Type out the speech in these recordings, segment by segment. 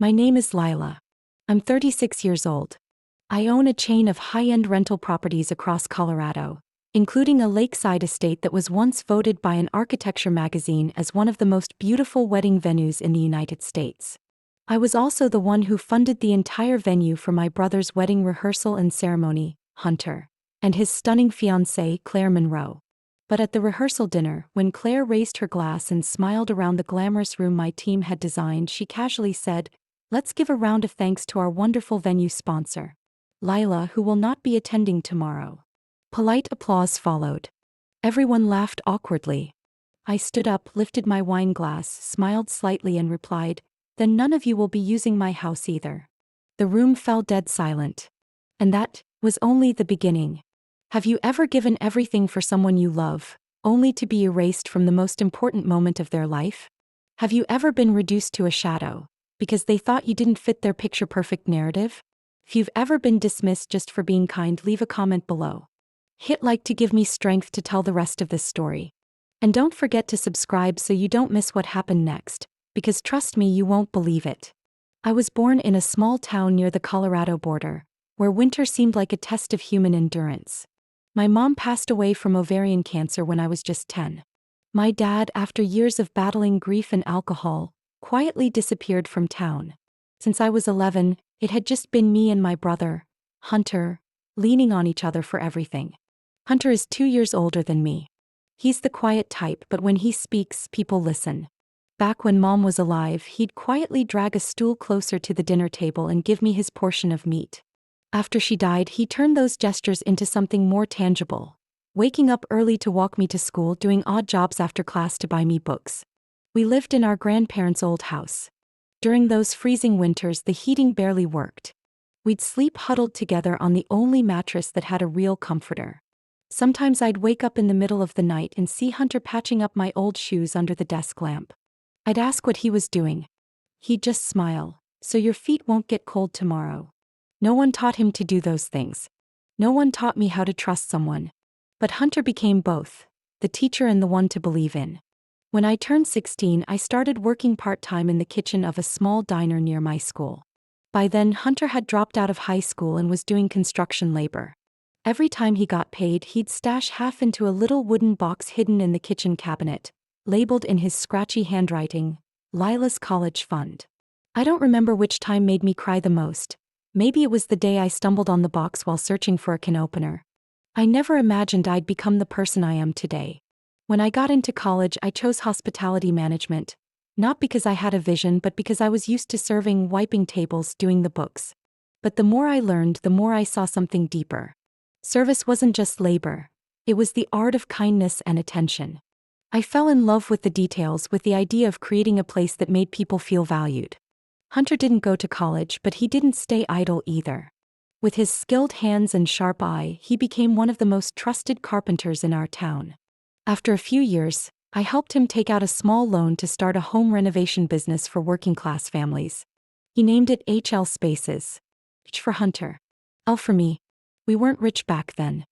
My name is Lila. I'm 36 years old. I own a chain of high-end rental properties across Colorado, including a lakeside estate that was once voted by an architecture magazine as one of the most beautiful wedding venues in the United States. I was also the one who funded the entire venue for my brother's wedding rehearsal and ceremony, Hunter, and his stunning fiancée, Claire Monroe. But at the rehearsal dinner, when Claire raised her glass and smiled around the glamorous room my team had designed, she casually said, "Let's give a round of thanks to our wonderful venue sponsor, Lila, who will not be attending tomorrow." Polite applause followed. Everyone laughed awkwardly. I stood up, lifted my wine glass, smiled slightly and replied, "Then none of you will be using my house either." The room fell dead silent. And that was only the beginning. Have you ever given everything for someone you love, only to be erased from the most important moment of their life? Have you ever been reduced to a shadow, because they thought you didn't fit their picture-perfect narrative? If you've ever been dismissed just for being kind, leave a comment below. Hit like to give me strength to tell the rest of this story. And don't forget to subscribe so you don't miss what happened next, because trust me, you won't believe it. I was born in a small town near the Colorado border, where winter seemed like a test of human endurance. My mom passed away from ovarian cancer when I was just 10. My dad, after years of battling grief and alcohol, quietly disappeared from town. Since I was 11, it had just been me and my brother, Hunter, leaning on each other for everything. Hunter is 2 years older than me. He's the quiet type, but when he speaks, people listen. Back when Mom was alive, he'd quietly drag a stool closer to the dinner table and give me his portion of meat. After she died, he turned those gestures into something more tangible, waking up early to walk me to school, doing odd jobs after class to buy me books. We lived in our grandparents' old house. During those freezing winters, the heating barely worked. We'd sleep huddled together on the only mattress that had a real comforter. Sometimes I'd wake up in the middle of the night and see Hunter patching up my old shoes under the desk lamp. I'd ask what he was doing. He'd just smile, "So your feet won't get cold tomorrow." No one taught him to do those things. No one taught me how to trust someone. But Hunter became both, the teacher and the one to believe in. When I turned 16, I started working part-time in the kitchen of a small diner near my school. By then, Hunter had dropped out of high school and was doing construction labor. Every time he got paid, he'd stash half into a little wooden box hidden in the kitchen cabinet, labeled in his scratchy handwriting, "Lila's College Fund." I don't remember which time made me cry the most. Maybe it was the day I stumbled on the box while searching for a can opener. I never imagined I'd become the person I am today. When I got into college, I chose hospitality management, not because I had a vision but because I was used to serving, wiping tables, doing the books. But the more I learned, the more I saw something deeper. Service wasn't just labor. It was the art of kindness and attention. I fell in love with the details, with the idea of creating a place that made people feel valued. Hunter didn't go to college, but he didn't stay idle either. With his skilled hands and sharp eye, he became one of the most trusted carpenters in our town. After a few years, I helped him take out a small loan to start a home renovation business for working-class families. He named it HL Spaces. H for Hunter. L for me. We weren't rich back then.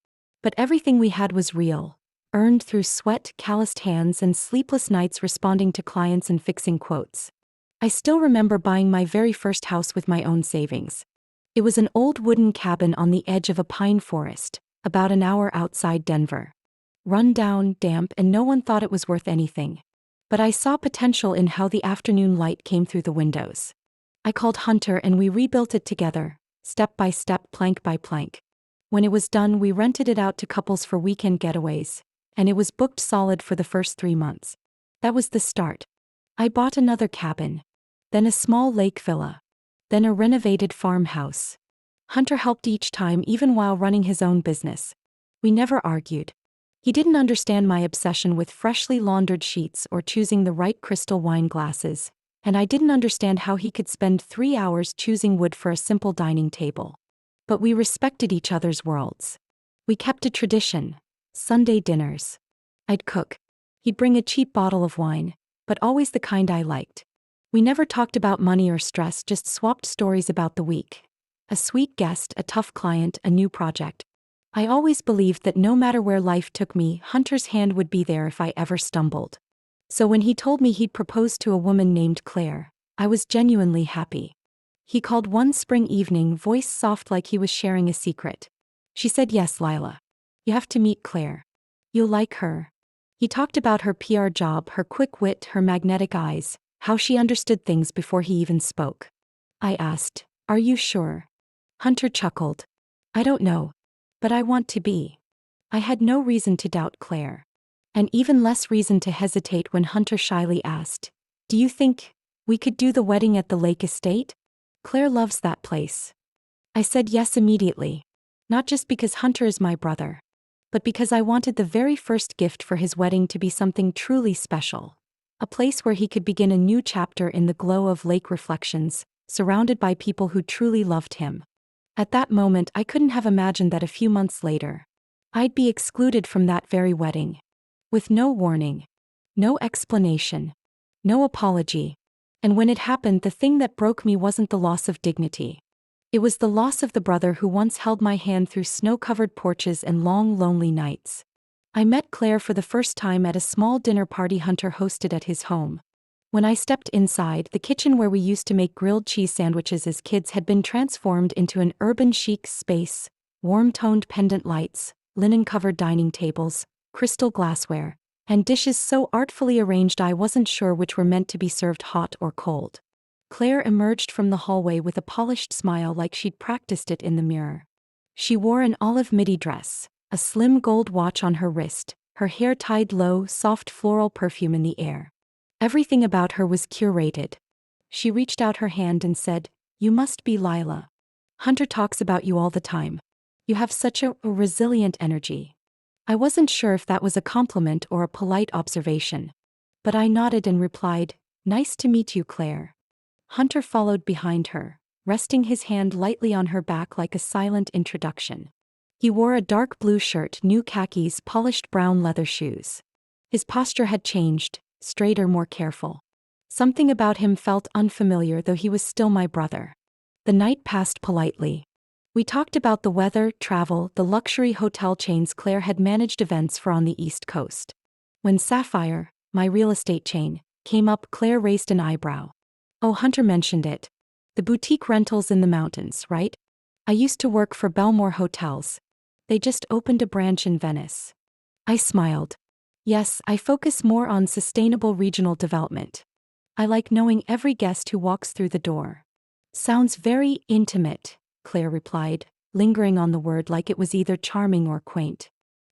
But everything we had was real, earned through sweat, calloused hands, and sleepless nights responding to clients and fixing quotes. I still remember buying my very first house with my own savings. It was an old wooden cabin on the edge of a pine forest, about an hour outside Denver. Run down, damp, and no one thought it was worth anything. But I saw potential in how the afternoon light came through the windows. I called Hunter and we rebuilt it together, step by step, plank by plank. When it was done, we rented it out to couples for weekend getaways, and it was booked solid for the first 3 months. That was the start. I bought another cabin, then a small lake villa, then a renovated farmhouse. Hunter helped each time, even while running his own business. We never argued. He didn't understand my obsession with freshly laundered sheets or choosing the right crystal wine glasses, and I didn't understand how he could spend 3 hours choosing wood for a simple dining table. But we respected each other's worlds. We kept a tradition: Sunday dinners. I'd cook. He'd bring a cheap bottle of wine, but always the kind I liked. We never talked about money or stress, just swapped stories about the week. A sweet guest, a tough client, a new project. I always believed that no matter where life took me, Hunter's hand would be there if I ever stumbled. So when he told me he'd proposed to a woman named Claire, I was genuinely happy. He called one spring evening, voice soft like he was sharing a secret. She said, "Yes, Lila. You have to meet Claire. You'll like her." He talked about her PR job, her quick wit, her magnetic eyes, how she understood things before he even spoke. I asked, "Are you sure?" Hunter chuckled. "I don't know. But I want to be." I had no reason to doubt Claire. And even less reason to hesitate when Hunter shyly asked, "Do you think we could do the wedding at the Lake Estate? Claire loves that place." I said yes immediately. Not just because Hunter is my brother, but because I wanted the very first gift for his wedding to be something truly special. A place where he could begin a new chapter in the glow of lake reflections, surrounded by people who truly loved him. At that moment, I couldn't have imagined that a few months later, I'd be excluded from that very wedding. With no warning, no explanation, no apology. And when it happened, the thing that broke me wasn't the loss of dignity. It was the loss of the brother who once held my hand through snow-covered porches and long, lonely nights. I met Claire for the first time at a small dinner party Hunter hosted at his home. When I stepped inside, the kitchen where we used to make grilled cheese sandwiches as kids had been transformed into an urban chic space, warm-toned pendant lights, linen-covered dining tables, crystal glassware, and dishes so artfully arranged I wasn't sure which were meant to be served hot or cold. Claire emerged from the hallway with a polished smile like she'd practiced it in the mirror. She wore an olive midi dress, a slim gold watch on her wrist, her hair tied low, soft floral perfume in the air. Everything about her was curated. She reached out her hand and said, "You must be Lila. Hunter talks about you all the time. You have such a resilient energy." I wasn't sure if that was a compliment or a polite observation, but I nodded and replied, "Nice to meet you, Claire." Hunter followed behind her, resting his hand lightly on her back like a silent introduction. He wore a dark blue shirt, new khakis, polished brown leather shoes. His posture had changed, straighter, more careful. Something about him felt unfamiliar, though he was still my brother. The night passed politely. We talked about the weather, travel, the luxury hotel chains Claire had managed events for on the East Coast. When Sapphire, my real estate chain, came up, Claire raised an eyebrow. "Oh, Hunter mentioned it. The boutique rentals in the mountains, right? I used to work for Belmore Hotels. They just opened a branch in Venice." I smiled. "Yes, I focus more on sustainable regional development. I like knowing every guest who walks through the door." "Sounds very intimate," Claire replied, lingering on the word like it was either charming or quaint.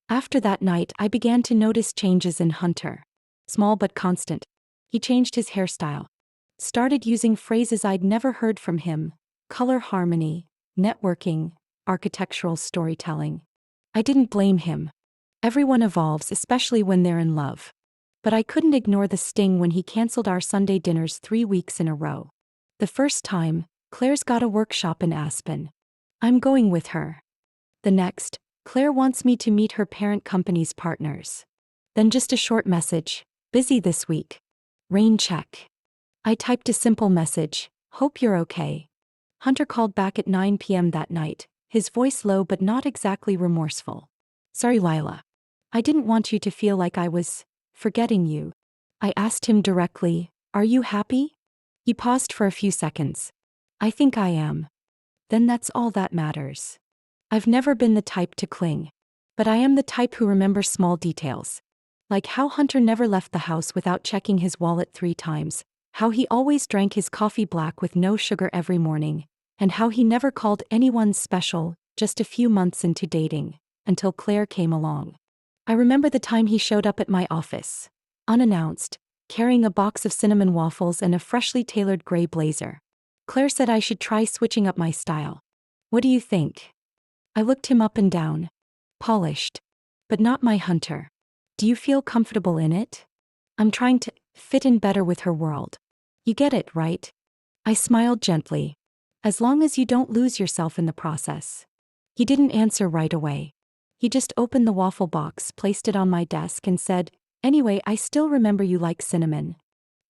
After that night, I began to notice changes in Hunter. Small but constant. He changed his hairstyle. Started using phrases I'd never heard from him: color harmony, networking, architectural storytelling. I didn't blame him. Everyone evolves, especially when they're in love. But I couldn't ignore the sting when he canceled our Sunday dinners 3 weeks in a row. The first time, "Claire's got a workshop in Aspen. I'm going with her." The next, "Claire wants me to meet her parent company's partners." Then just a short message: "Busy this week. Rain check." I typed a simple message: "Hope you're okay." Hunter called back at 9 p.m. that night, his voice low but not exactly remorseful. "Sorry, Lila. I didn't want you to feel like I was forgetting you." I asked him directly, "Are you happy?" He paused for a few seconds. "I think I am." "Then that's all that matters." I've never been the type to cling, but I am the type who remembers small details. Like how Hunter never left the house without checking his wallet 3 times, how he always drank his coffee black with no sugar every morning, and how he never called anyone special, just a few months into dating, until Claire came along. I remember the time he showed up at my office, unannounced, carrying a box of cinnamon waffles and a freshly tailored gray blazer. Claire said I should try switching up my style. "What do you think?" I looked him up and down. "Polished. But not my Hunter. Do you feel comfortable in it?" "I'm trying to fit in better with her world. You get it, right?" I smiled gently. "As long as you don't lose yourself in the process." He didn't answer right away. He just opened the waffle box, placed it on my desk, and said, "Anyway, I still remember you like cinnamon."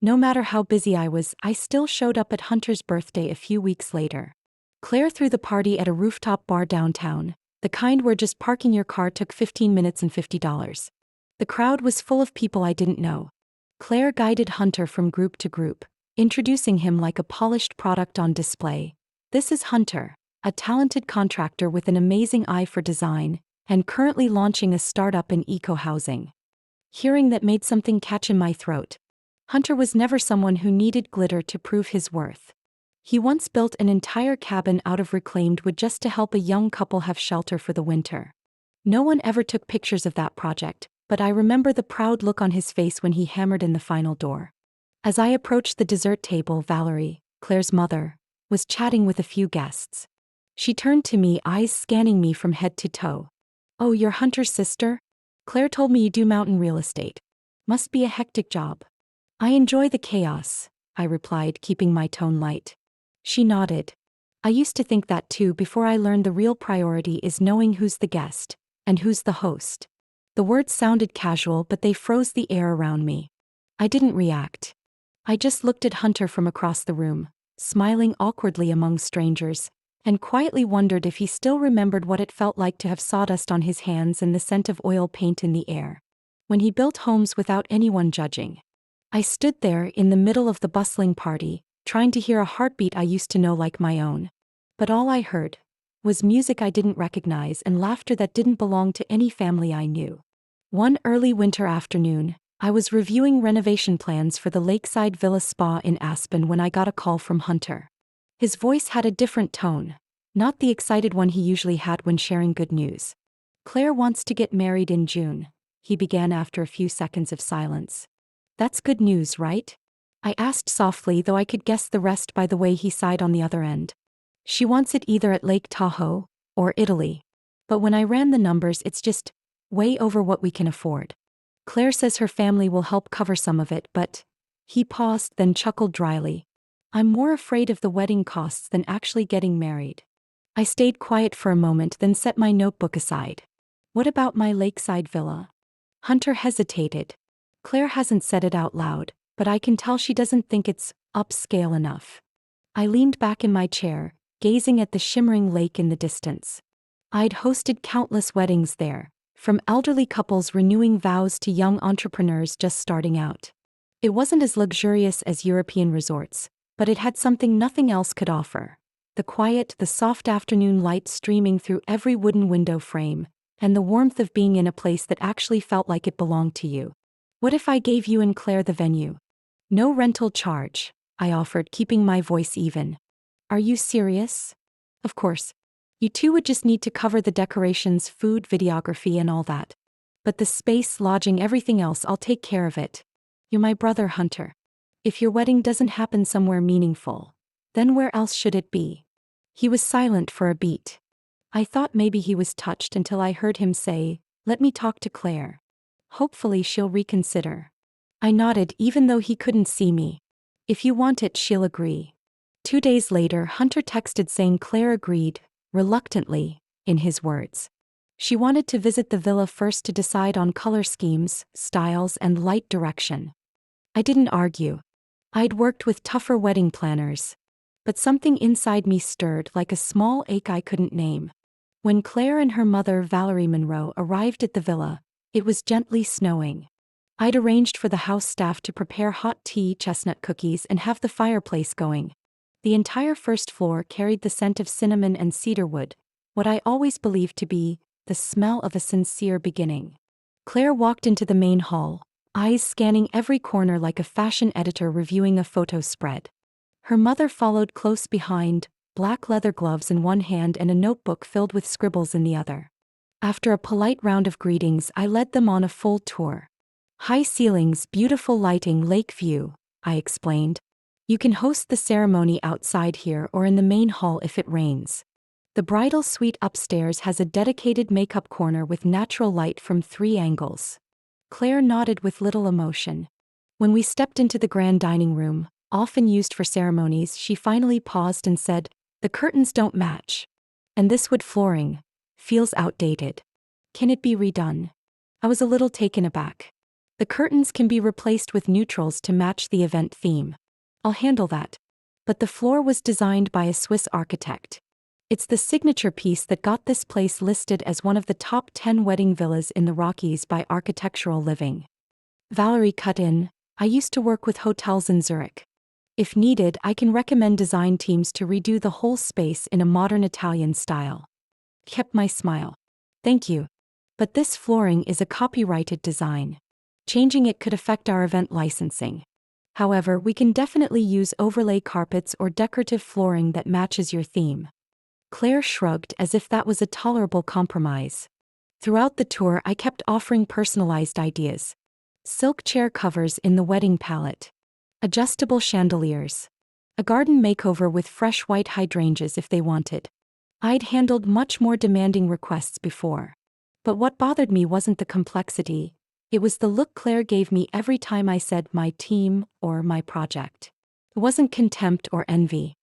No matter how busy I was, I still showed up at Hunter's birthday a few weeks later. Claire threw the party at a rooftop bar downtown, the kind where just parking your car took 15 minutes and $50. The crowd was full of people I didn't know. Claire guided Hunter from group to group, introducing him like a polished product on display. "This is Hunter, a talented contractor with an amazing eye for design, and currently launching a startup in eco-housing." Hearing that made something catch in my throat. Hunter was never someone who needed glitter to prove his worth. He once built an entire cabin out of reclaimed wood just to help a young couple have shelter for the winter. No one ever took pictures of that project, but I remember the proud look on his face when he hammered in the final door. As I approached the dessert table, Valerie, Claire's mother, was chatting with a few guests. She turned to me, eyes scanning me from head to toe. "Oh, you're Hunter's sister? Claire told me you do mountain real estate. Must be a hectic job." "I enjoy the chaos," I replied, keeping my tone light. She nodded. "I used to think that too before I learned the real priority is knowing who's the guest and who's the host." The words sounded casual, but they froze the air around me. I didn't react. I just looked at Hunter from across the room, smiling awkwardly among strangers, and quietly wondered if he still remembered what it felt like to have sawdust on his hands and the scent of oil paint in the air. When he built homes without anyone judging. I stood there in the middle of the bustling party, trying to hear a heartbeat I used to know like my own. But all I heard was music I didn't recognize and laughter that didn't belong to any family I knew. One early winter afternoon, I was reviewing renovation plans for the lakeside villa spa in Aspen when I got a call from Hunter. His voice had a different tone, not the excited one he usually had when sharing good news. "Claire wants to get married in June," he began after a few seconds of silence. "That's good news, right?" I asked softly, though I could guess the rest by the way he sighed on the other end. "She wants it either at Lake Tahoe or Italy. But when I ran the numbers, it's just way over what we can afford. Claire says her family will help cover some of it, but..." He paused, then chuckled dryly. "I'm more afraid of the wedding costs than actually getting married." I stayed quiet for a moment, then set my notebook aside. "What about my lakeside villa?" Hunter hesitated. "Claire hasn't said it out loud, but I can tell she doesn't think it's upscale enough." I leaned back in my chair, gazing at the shimmering lake in the distance. I'd hosted countless weddings there, from elderly couples renewing vows to young entrepreneurs just starting out. It wasn't as luxurious as European resorts, but it had something nothing else could offer. The quiet, the soft afternoon light streaming through every wooden window frame, and the warmth of being in a place that actually felt like it belonged to you. "What if I gave you and Claire the venue? No rental charge," I offered, keeping my voice even. "Are you serious?" "Of course. You two would just need to cover the decorations, food, videography, and all that. But the space, lodging, everything else, I'll take care of it. You're my brother, Hunter. If your wedding doesn't happen somewhere meaningful, then where else should it be?" He was silent for a beat. I thought maybe he was touched until I heard him say, "Let me talk to Claire. Hopefully she'll reconsider." I nodded even though he couldn't see me. "If you want it, she'll agree." 2 days later, Hunter texted saying Claire agreed, reluctantly, in his words. She wanted to visit the villa first to decide on color schemes, styles, and light direction. I didn't argue. I'd worked with tougher wedding planners. But something inside me stirred like a small ache I couldn't name. When Claire and her mother, Valerie Monroe, arrived at the villa, it was gently snowing. I'd arranged for the house staff to prepare hot tea, chestnut cookies, and have the fireplace going. The entire first floor carried the scent of cinnamon and cedarwood, what I always believed to be the smell of a sincere beginning. Claire walked into the main hall, eyes scanning every corner like a fashion editor reviewing a photo spread. Her mother followed close behind, black leather gloves in one hand and a notebook filled with scribbles in the other. After a polite round of greetings, I led them on a full tour. "High ceilings, beautiful lighting, lake view," I explained. "You can host the ceremony outside here or in the main hall if it rains. The bridal suite upstairs has a dedicated makeup corner with natural light from 3 angles." Claire nodded with little emotion. When we stepped into the grand dining room, often used for ceremonies, she finally paused and said, "The curtains don't match. And this wood flooring feels outdated. Can it be redone?" I was a little taken aback. "The curtains can be replaced with neutrals to match the event theme. I'll handle that." But the floor was designed by a Swiss architect. It's the signature piece that got this place listed as one of the top 10 wedding villas in the Rockies by Architectural Living. Valerie cut in, "I used to work with hotels in Zurich. If needed, I can recommend design teams to redo the whole space in a modern Italian style. Kept my smile. Thank you. But this flooring is a copyrighted design. Changing it could affect our event licensing. However, we can definitely use overlay carpets or decorative flooring that matches your theme. Claire shrugged as if that was a tolerable compromise. Throughout the tour, I kept offering personalized ideas. Silk chair covers in the wedding palette. Adjustable chandeliers. A garden makeover with fresh white hydrangeas if they wanted. I'd handled much more demanding requests before. But what bothered me wasn't the complexity, it was the look Claire gave me every time I said my team or my project. It wasn't contempt or envy.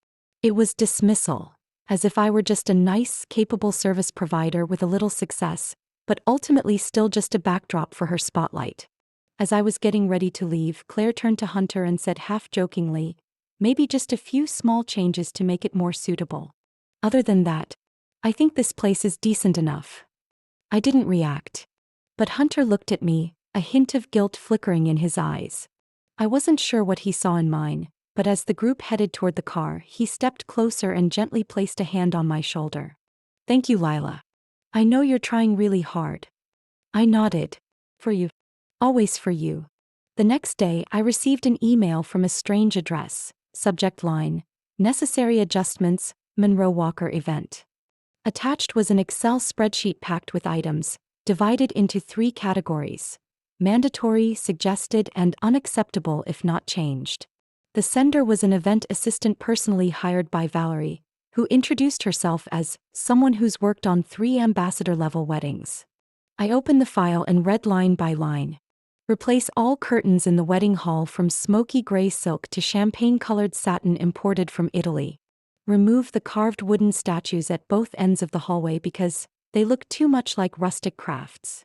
It was dismissal, as if I were just a nice, capable service provider with a little success, but ultimately still just a backdrop for her spotlight. As I was getting ready to leave, Claire turned to Hunter and said half-jokingly, maybe just a few small changes to make it more suitable. Other than that, I think this place is decent enough. I didn't react. But Hunter looked at me, a hint of guilt flickering in his eyes. I wasn't sure what he saw in mine, but as the group headed toward the car, he stepped closer and gently placed a hand on my shoulder. Thank you, Lila. I know you're trying really hard. I nodded. For you. Always for you. The next day, I received an email from a strange address. Subject line: Necessary adjustments, Monroe Walker event. Attached was an Excel spreadsheet packed with items, divided into 3 categories: mandatory, suggested, and unacceptable if not changed. The sender was an event assistant personally hired by Valerie, who introduced herself as someone who's worked on 3 ambassador-level weddings. I opened the file and read line by line. Replace all curtains in the wedding hall from smoky gray silk to champagne-colored satin imported from Italy. Remove the carved wooden statues at both ends of the hallway because they look too much like rustic crafts.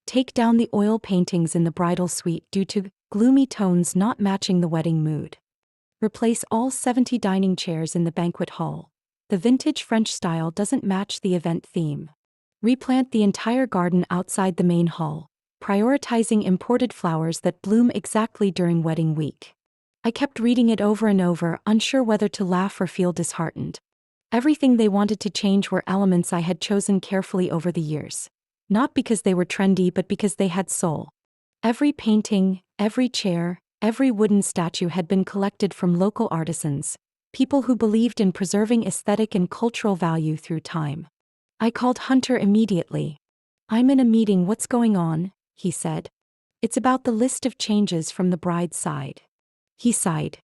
Take down the oil paintings in the bridal suite due to gloomy tones not matching the wedding mood. Replace all 70 dining chairs in the banquet hall. The vintage French style doesn't match the event theme. Replant the entire garden outside the main hall, prioritizing imported flowers that bloom exactly during wedding week. I kept reading it over and over, unsure whether to laugh or feel disheartened. Everything they wanted to change were elements I had chosen carefully over the years. Not because they were trendy, but because they had soul. Every painting, every chair, every wooden statue had been collected from local artisans, people who believed in preserving aesthetic and cultural value through time. I called Hunter immediately. I'm in a meeting, what's going on? He said. It's about the list of changes from the bride's side. He sighed.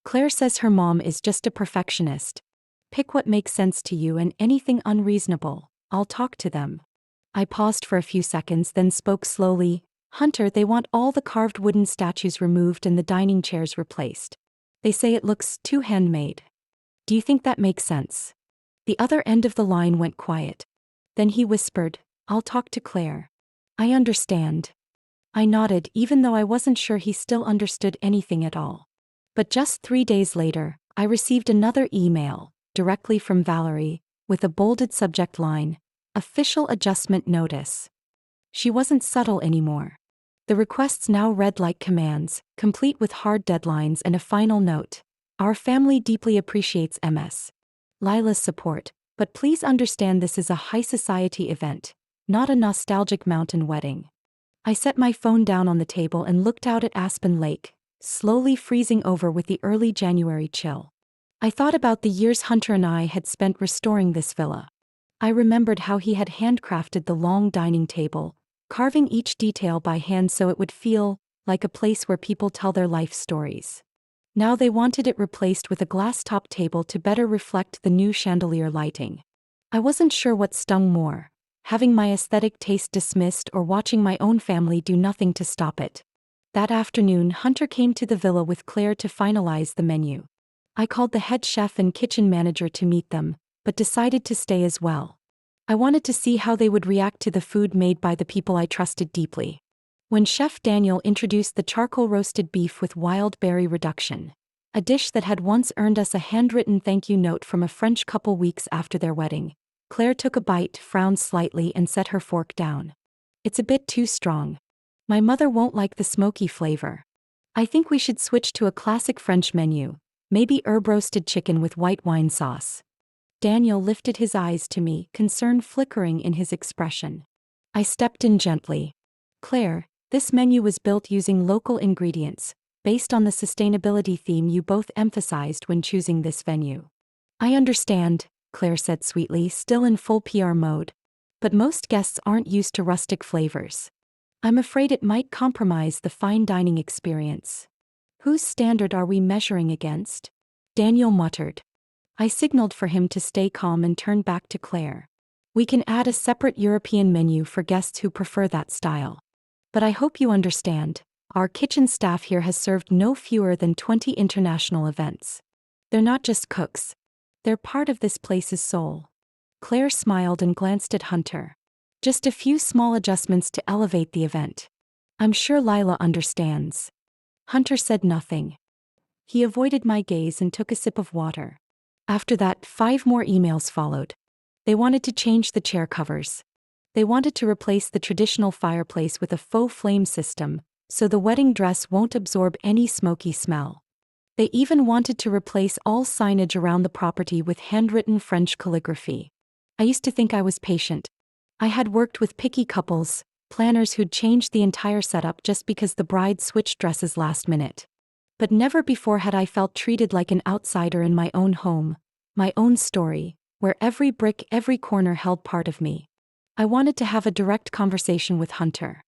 Claire says her mom is just a perfectionist. Pick what makes sense to you and anything unreasonable, I'll talk to them. I paused for a few seconds, then spoke slowly. Hunter, they want all the carved wooden statues removed and the dining chairs replaced. They say it looks too handmade. Do you think that makes sense? The other end of the line went quiet. Then he whispered, I'll talk to Claire. I understand. I nodded, even though I wasn't sure he still understood anything at all. But just 3 days later, I received another email, directly from Valerie, with a bolded subject line: Official Adjustment Notice. She wasn't subtle anymore. The requests now read like commands, complete with hard deadlines and a final note. Our family deeply appreciates Ms. Lila's support, but please understand this is a high society event, not a nostalgic mountain wedding. I set my phone down on the table and looked out at Aspen Lake, slowly freezing over with the early January chill. I thought about the years Hunter and I had spent restoring this villa. I remembered how he had handcrafted the long dining table, carving each detail by hand so it would feel like a place where people tell their life stories. Now they wanted it replaced with a glass-top table to better reflect the new chandelier lighting. I wasn't sure what stung more, having my aesthetic taste dismissed or watching my own family do nothing to stop it. That afternoon, Hunter came to the villa with Claire to finalize the menu. I called the head chef and kitchen manager to meet them, but decided to stay as well. I wanted to see how they would react to the food made by the people I trusted deeply. When Chef Daniel introduced the charcoal roasted beef with wild berry reduction, a dish that had once earned us a handwritten thank you note from a French couple weeks after their wedding, Claire took a bite, frowned slightly, and set her fork down. It's a bit too strong. My mother won't like the smoky flavor. I think we should switch to a classic French menu, Maybe herb-roasted chicken with white wine sauce. Daniel lifted his eyes to me, concern flickering in his expression. I stepped in gently. Claire, this menu was built using local ingredients, based on the sustainability theme you both emphasized when choosing this venue. I understand, Claire said sweetly, still in full PR mode. But most guests aren't used to rustic flavors. I'm afraid it might compromise the fine dining experience. Whose standard are we measuring against? Daniel muttered. I signaled for him to stay calm and turned back to Claire. We can add a separate European menu for guests who prefer that style. But I hope you understand, our kitchen staff here has served no fewer than 20 international events. They're not just cooks. They're part of this place's soul. Claire smiled and glanced at Hunter. Just a few small adjustments to elevate the event. I'm sure Lila understands. Hunter said nothing. He avoided my gaze and took a sip of water. After that, 5 more emails followed. They wanted to change the chair covers. They wanted to replace the traditional fireplace with a faux flame system, so the wedding dress won't absorb any smoky smell. They even wanted to replace all signage around the property with handwritten French calligraphy. I used to think I was patient. I had worked with picky couples, planners who'd changed the entire setup just because the bride switched dresses last minute. But never before had I felt treated like an outsider in my own home, my own story, where every brick, every corner held part of me. I wanted to have a direct conversation with Hunter.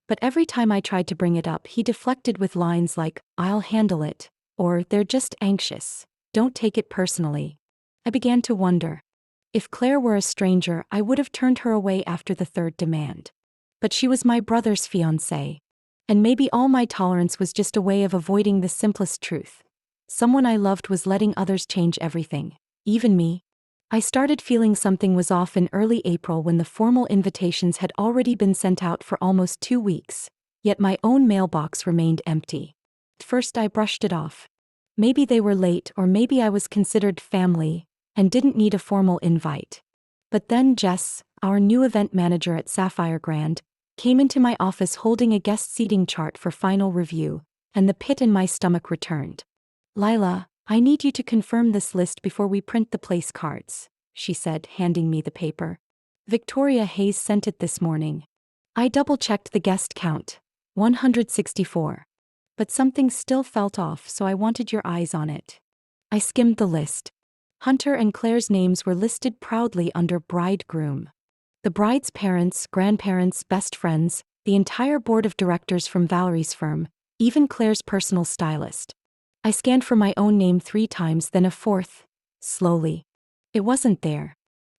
But every time I tried to bring it up, he deflected with lines like, "I'll handle it," or "They're just anxious. Don't take it personally." I began to wonder. If Claire were a stranger, I would have turned her away after the 3rd demand. But she was my brother's fiancée. And maybe all my tolerance was just a way of avoiding the simplest truth. Someone I loved was letting others change everything, even me. I started feeling something was off in early April when the formal invitations had already been sent out for almost 2 weeks, yet my own mailbox remained empty. At first I brushed it off. Maybe they were late, or maybe I was considered family and didn't need a formal invite. But then Jess, our new event manager at Sapphire Grand, came into my office holding a guest seating chart for final review, and the pit in my stomach returned. "Lila, I need you to confirm this list before we print the place cards," she said, handing me the paper. "Victoria Hayes sent it this morning." I double-checked the guest count, 164. But something still felt off, so I wanted your eyes on it. I skimmed the list. Hunter and Claire's names were listed proudly under bridegroom. The bride's parents, grandparents, best friends, the entire board of directors from Valerie's firm, even Claire's personal stylist. I scanned for my own name 3 times, then a 4th, slowly. It wasn't there.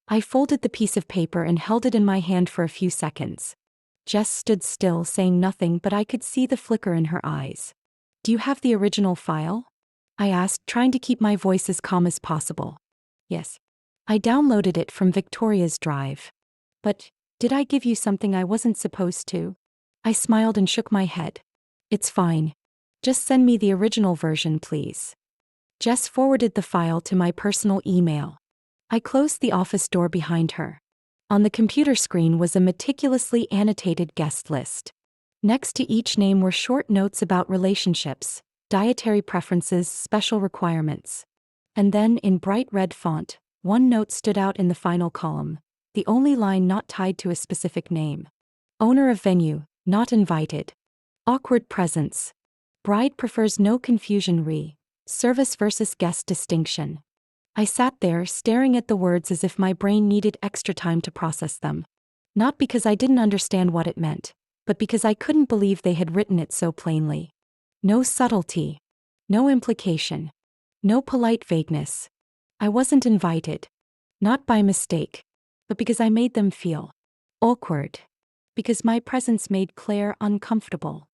I folded the piece of paper and held it in my hand for a few seconds. Jess stood still, saying nothing, but I could see the flicker in her eyes. "Do you have the original file?" I asked, trying to keep my voice as calm as possible. "Yes. I downloaded it from Victoria's Drive." "But, did I give you something I wasn't supposed to?" I smiled and shook my head. "It's fine. Just send me the original version, please." Jess forwarded the file to my personal email. I closed the office door behind her. On the computer screen was a meticulously annotated guest list. Next to each name were short notes about relationships, dietary preferences, special requirements. And then, in bright red font, one note stood out in the final column, the only line not tied to a specific name. "Owner of venue, not invited. Awkward presence. Bride prefers no confusion service versus guest distinction." I sat there, staring at the words as if my brain needed extra time to process them. Not because I didn't understand what it meant, but because I couldn't believe they had written it so plainly. No subtlety. No implication. No polite vagueness. I wasn't invited. Not by mistake, but because I made them feel awkward. Because my presence made Claire uncomfortable.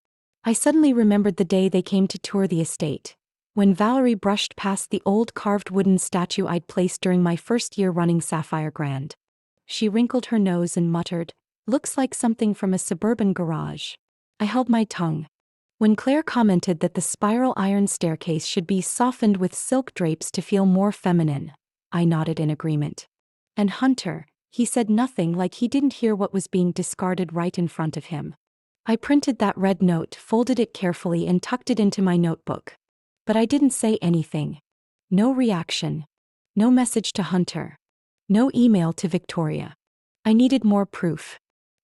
I suddenly remembered the day they came to tour the estate, when Valerie brushed past the old carved wooden statue I'd placed during my first year running Sapphire Grand. She wrinkled her nose and muttered, "Looks like something from a suburban garage." I held my tongue. When Claire commented that the spiral iron staircase should be softened with silk drapes to feel more feminine, I nodded in agreement. And Hunter, he said nothing, like he didn't hear what was being discarded right in front of him. I printed that red note, folded it carefully and tucked it into my notebook. But I didn't say anything. No reaction. No message to Hunter. No email to Victoria. I needed more proof.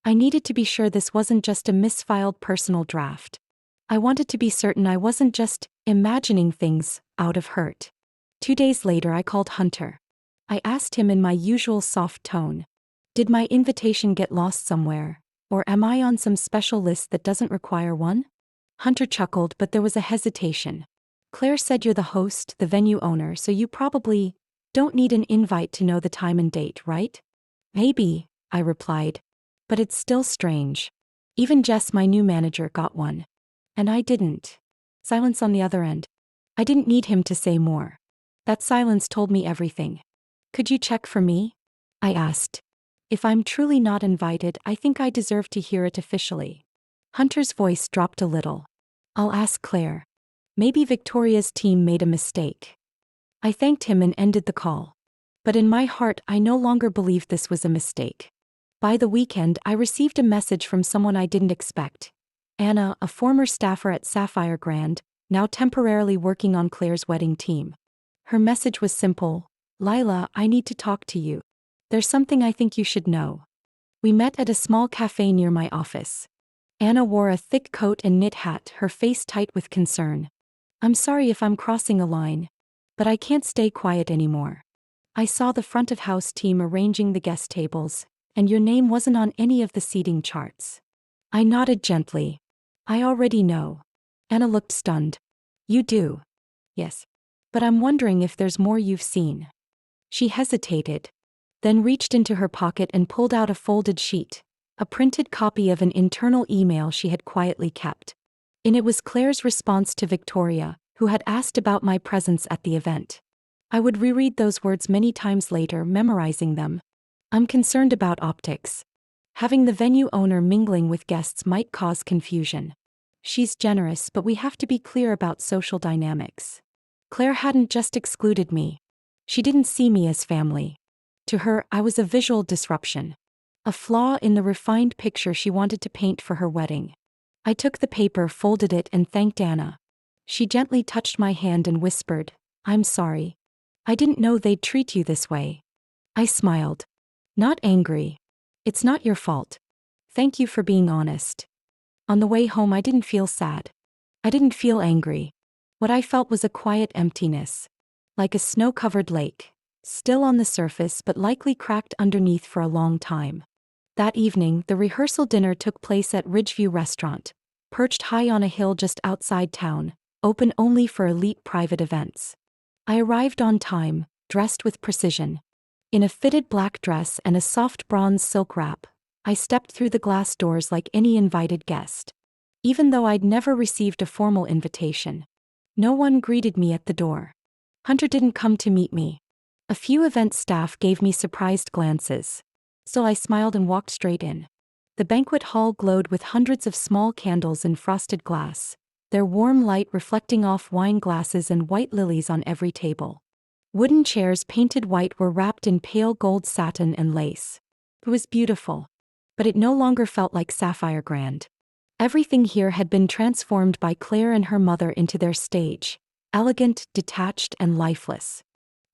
I needed to be sure this wasn't just a misfiled personal draft. I wanted to be certain I wasn't just imagining things out of hurt. 2 days later, I called Hunter. I asked him in my usual soft tone, did my invitation get lost somewhere, or am I on some special list that doesn't require one? Hunter chuckled, but there was a hesitation. Claire said you're the host, the venue owner, so you probably don't need an invite to know the time and date, right? Maybe, I replied. But it's still strange. Even Jess, my new manager, got one. And I didn't. Silence on the other end. I didn't need him to say more. That silence told me everything. Could you check for me? I asked. If I'm truly not invited, I think I deserve to hear it officially. Hunter's voice dropped a little. I'll ask Claire. Maybe Victoria's team made a mistake. I thanked him and ended the call. But in my heart, I no longer believed this was a mistake. By the weekend, I received a message from someone I didn't expect. Anna, a former staffer at Sapphire Grand, now temporarily working on Claire's wedding team. Her message was simple. Lila, I need to talk to you. There's something I think you should know. We met at a small cafe near my office. Anna wore a thick coat and knit hat, her face tight with concern. I'm sorry if I'm crossing a line, but I can't stay quiet anymore. I saw the front of house team arranging the guest tables, and your name wasn't on any of the seating charts. I nodded gently. I already know. Anna looked stunned. You do? Yes. But I'm wondering if there's more you've seen. She hesitated, then reached into her pocket and pulled out a folded sheet, a printed copy of an internal email she had quietly kept. In it was Claire's response to Victoria, who had asked about my presence at the event. I would reread those words many times later, memorizing them. I'm concerned about optics. Having the venue owner mingling with guests might cause confusion. She's generous, but we have to be clear about social dynamics. Claire hadn't just excluded me. She didn't see me as family. To her, I was a visual disruption. A flaw in the refined picture she wanted to paint for her wedding. I took the paper, folded it, and thanked Anna. She gently touched my hand and whispered, I'm sorry. I didn't know they'd treat you this way. I smiled. Not angry. It's not your fault. Thank you for being honest. On the way home, I didn't feel sad. I didn't feel angry. What I felt was a quiet emptiness. Like a snow-covered lake. Still on the surface but likely cracked underneath for a long time. That evening, the rehearsal dinner took place at Ridgeview Restaurant, perched high on a hill just outside town, open only for elite private events. I arrived on time, dressed with precision. In a fitted black dress and a soft bronze silk wrap, I stepped through the glass doors like any invited guest. Even though I'd never received a formal invitation. No one greeted me at the door. Hunter didn't come to meet me. A few event staff gave me surprised glances. So I smiled and walked straight in. The banquet hall glowed with hundreds of small candles in frosted glass, their warm light reflecting off wine glasses and white lilies on every table. Wooden chairs painted white were wrapped in pale gold satin and lace. It was beautiful. But it no longer felt like Sapphire Grand. Everything here had been transformed by Claire and her mother into their stage, elegant, detached, and lifeless.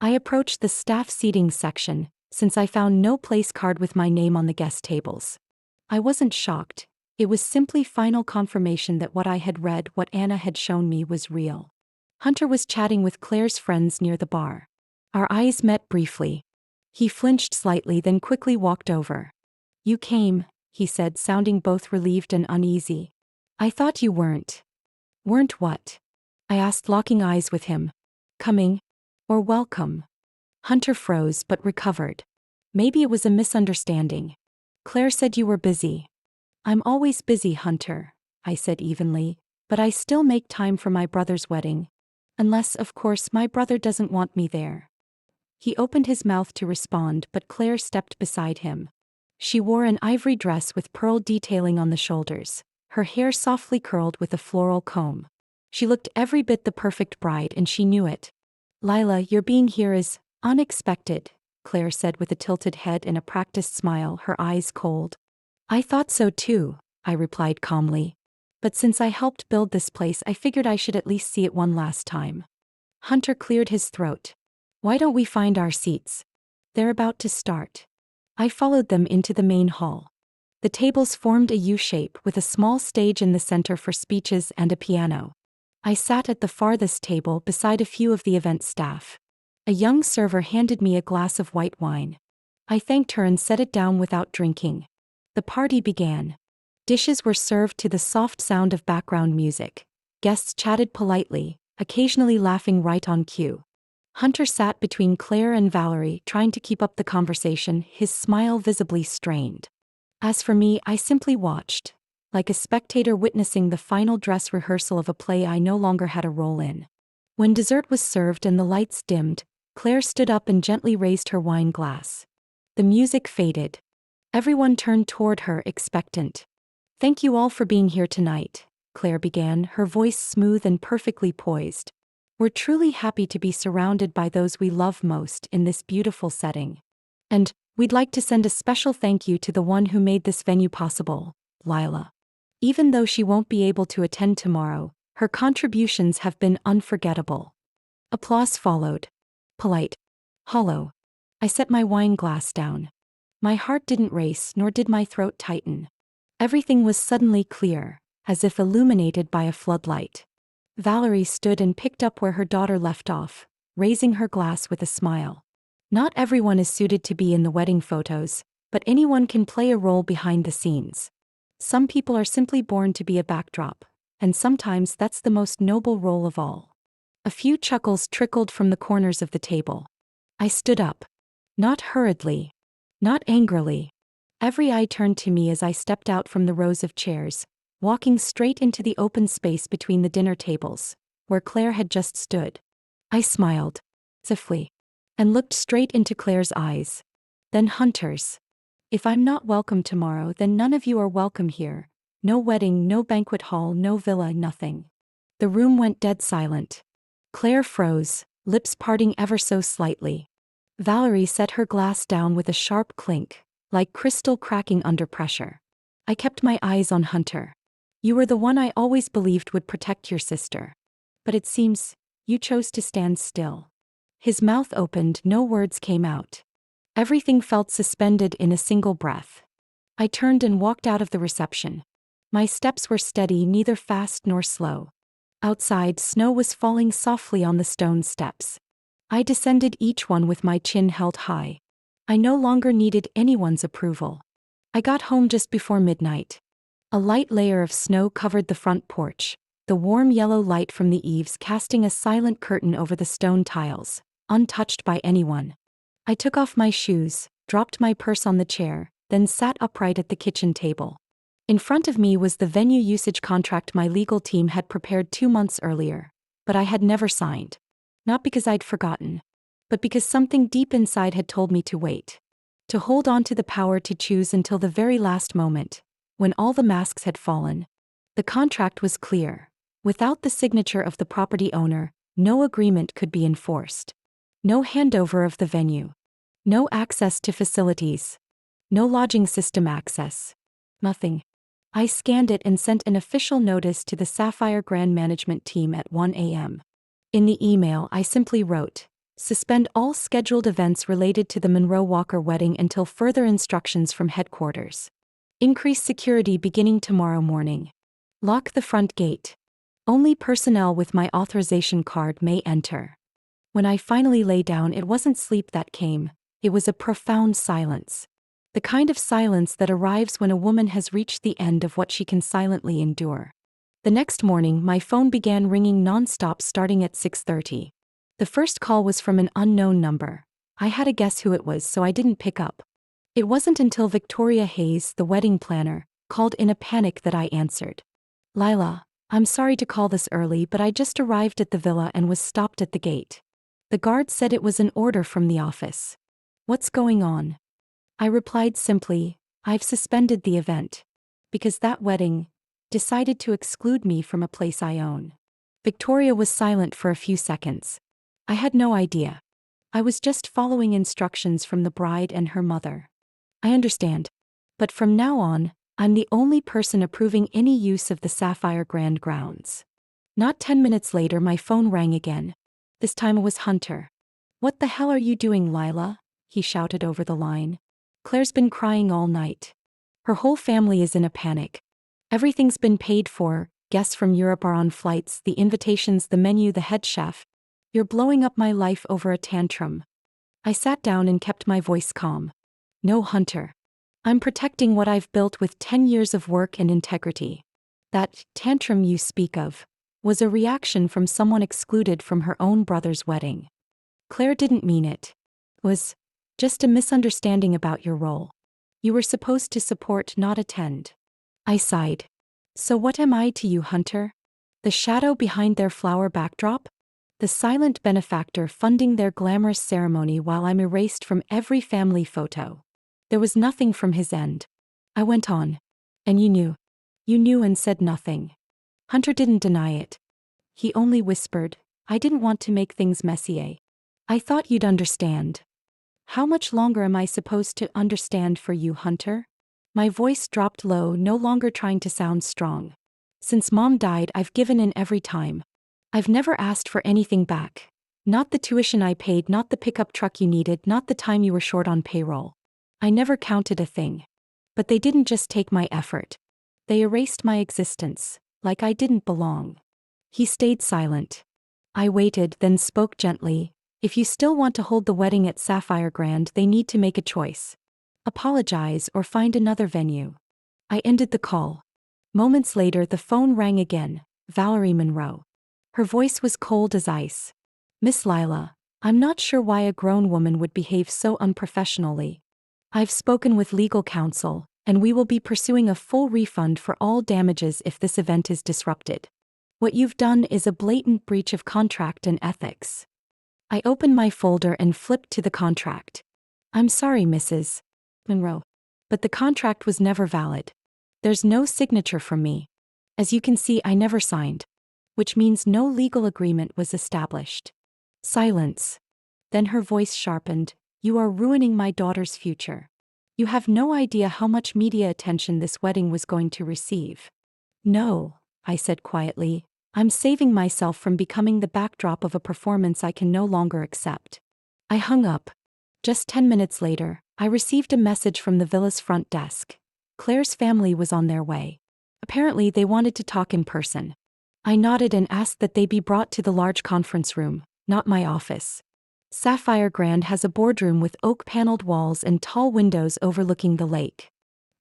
I approached the staff seating section, since I found no place card with my name on the guest tables. I wasn't shocked. It was simply final confirmation that what I had read, what Anna had shown me, was real. Hunter was chatting with Claire's friends near the bar. Our eyes met briefly. He flinched slightly, then quickly walked over. You came, he said, sounding both relieved and uneasy. I thought you weren't. Weren't what? I asked, locking eyes with him. Coming? Or welcome? Hunter froze but recovered. Maybe it was a misunderstanding. Claire said you were busy. I'm always busy, Hunter, I said evenly, but I still make time for my brother's wedding. Unless, of course, my brother doesn't want me there. He opened his mouth to respond, but Claire stepped beside him. She wore an ivory dress with pearl detailing on the shoulders, her hair softly curled with a floral comb. She looked every bit the perfect bride, and she knew it. Lila, your being here is unexpected, Claire said with a tilted head and a practiced smile, her eyes cold. I thought so too, I replied calmly. But since I helped build this place, I figured I should at least see it one last time. Hunter cleared his throat. Why don't we find our seats? They're about to start. I followed them into the main hall. The tables formed a U shape with a small stage in the center for speeches and a piano. I sat at the farthest table beside a few of the event staff. A young server handed me a glass of white wine. I thanked her and set it down without drinking. The party began. Dishes were served to the soft sound of background music. Guests chatted politely, occasionally laughing right on cue. Hunter sat between Claire and Valerie, trying to keep up the conversation, his smile visibly strained. As for me, I simply watched, like a spectator witnessing the final dress rehearsal of a play I no longer had a role in. When dessert was served and the lights dimmed, Claire stood up and gently raised her wine glass. The music faded. Everyone turned toward her, expectant. "Thank you all for being here tonight," Claire began, her voice smooth and perfectly poised. "We're truly happy to be surrounded by those we love most in this beautiful setting. And we'd like to send a special thank you to the one who made this venue possible, Lila. Even though she won't be able to attend tomorrow, her contributions have been unforgettable." Applause followed. Polite. Hollow. I set my wine glass down. My heart didn't race, nor did my throat tighten. Everything was suddenly clear, as if illuminated by a floodlight. Valerie stood and picked up where her daughter left off, raising her glass with a smile. Not everyone is suited to be in the wedding photos, but anyone can play a role behind the scenes. Some people are simply born to be a backdrop, and sometimes that's the most noble role of all. A few chuckles trickled from the corners of the table. I stood up. Not hurriedly. Not angrily. Every eye turned to me as I stepped out from the rows of chairs, walking straight into the open space between the dinner tables, where Claire had just stood. I smiled, stiffly, and looked straight into Claire's eyes. Then Hunter's. "If I'm not welcome tomorrow, then none of you are welcome here. No wedding, no banquet hall, no villa, nothing." The room went dead silent. Claire froze, lips parting ever so slightly. Valerie set her glass down with a sharp clink, like crystal cracking under pressure. I kept my eyes on Hunter. "You were the one I always believed would protect your sister. But it seems you chose to stand still." His mouth opened, no words came out. Everything felt suspended in a single breath. I turned and walked out of the reception. My steps were steady, neither fast nor slow. Outside, snow was falling softly on the stone steps. I descended each one with my chin held high. I no longer needed anyone's approval. I got home just before midnight. A light layer of snow covered the front porch, the warm yellow light from the eaves casting a silent curtain over the stone tiles, untouched by anyone. I took off my shoes, dropped my purse on the chair, then sat upright at the kitchen table. In front of me was the venue usage contract my legal team had prepared 2 months earlier, but I had never signed. Not because I'd forgotten, but because something deep inside had told me to wait. To hold on to the power to choose until the very last moment, when all the masks had fallen. The contract was clear. Without the signature of the property owner, no agreement could be enforced. No handover of the venue. No access to facilities. No lodging system access. Nothing. I scanned it and sent an official notice to the Sapphire Grand Management team at 1 a.m. In the email, I simply wrote, "Suspend all scheduled events related to the Monroe Walker wedding until further instructions from headquarters. Increase security beginning tomorrow morning. Lock the front gate. Only personnel with my authorization card may enter." When I finally lay down, it wasn't sleep that came, it was a profound silence. The kind of silence that arrives when a woman has reached the end of what she can silently endure. The next morning, my phone began ringing non-stop starting at 6:30. The first call was from an unknown number. I had a guess who it was, so I didn't pick up. It wasn't until Victoria Hayes, the wedding planner, called in a panic that I answered. "Lila, I'm sorry to call this early, but I just arrived at the villa and was stopped at the gate. The guard said it was an order from the office. What's going on?" I replied simply, "I've suspended the event. Because that wedding decided to exclude me from a place I own." Victoria was silent for a few seconds. I had no idea. I was just following instructions from the bride and her mother. "I understand. But from now on, I'm the only person approving any use of the Sapphire Grand grounds." Not 10 minutes later, my phone rang again. This time it was Hunter. "What the hell are you doing, Lila?" he shouted over the line. "Claire's been crying all night. Her whole family is in a panic. Everything's been paid for, guests from Europe are on flights, the invitations, the menu, the head chef. You're blowing up my life over a tantrum." I sat down and kept my voice calm. "No, Hunter. I'm protecting what I've built with 10 years of work and integrity. That tantrum you speak of was a reaction from someone excluded from her own brother's wedding. Claire didn't mean it. It was just a misunderstanding about your role. You were supposed to support, not attend." I sighed. "So what am I to you, Hunter? The shadow behind their flower backdrop? The silent benefactor funding their glamorous ceremony while I'm erased from every family photo?" There was nothing from his end. I went on. "And you knew. You knew and said nothing." Hunter didn't deny it. He only whispered, "I didn't want to make things messy, eh? I thought you'd understand." "How much longer am I supposed to understand for you, Hunter?" My voice dropped low, no longer trying to sound strong. "Since Mom died, I've given in every time. I've never asked for anything back. Not the tuition I paid, not the pickup truck you needed, not the time you were short on payroll. I never counted a thing. But they didn't just take my effort. They erased my existence, like I didn't belong." He stayed silent. I waited, then spoke gently. "If you still want to hold the wedding at Sapphire Grand, they need to make a choice. Apologize or find another venue." I ended the call. Moments later, the phone rang again. Valerie Monroe. Her voice was cold as ice. "Miss Lila, I'm not sure why a grown woman would behave so unprofessionally. I've spoken with legal counsel, and we will be pursuing a full refund for all damages if this event is disrupted. What you've done is a blatant breach of contract and ethics." I opened my folder and flipped to the contract. "I'm sorry, Mrs. Monroe, but the contract was never valid. There's no signature from me. As you can see, I never signed. Which means no legal agreement was established." Silence. Then her voice sharpened. "You are ruining my daughter's future. You have no idea how much media attention this wedding was going to receive." "No," I said quietly. "I'm saving myself from becoming the backdrop of a performance I can no longer accept." I hung up. Just 10 minutes later, I received a message from the villa's front desk. Claire's family was on their way. Apparently, they wanted to talk in person. I nodded and asked that they be brought to the large conference room, not my office. Sapphire Grand has a boardroom with oak-paneled walls and tall windows overlooking the lake.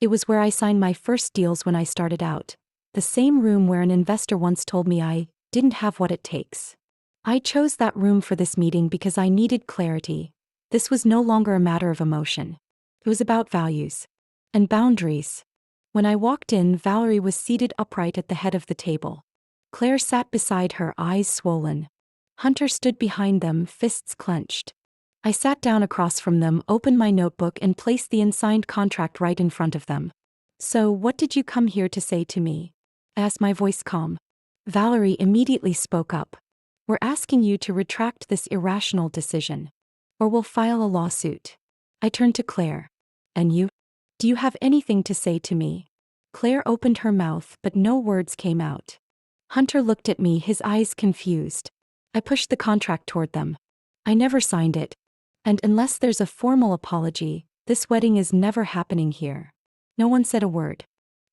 It was where I signed my first deals when I started out. The same room where an investor once told me I didn't have what it takes. I chose that room for this meeting because I needed clarity. This was no longer a matter of emotion. It was about values and boundaries. When I walked in, Valerie was seated upright at the head of the table. Claire sat beside her, eyes swollen. Hunter stood behind them, fists clenched. I sat down across from them, opened my notebook, and placed the unsigned contract right in front of them. "So, what did you come here to say to me?" I asked, my voice calm. Valerie immediately spoke up. "We're asking you to retract this irrational decision, or we'll file a lawsuit." I turned to Claire. "And you? Do you have anything to say to me?" Claire opened her mouth, but no words came out. Hunter looked at me, his eyes confused. I pushed the contract toward them. "I never signed it. And unless there's a formal apology, this wedding is never happening here." No one said a word.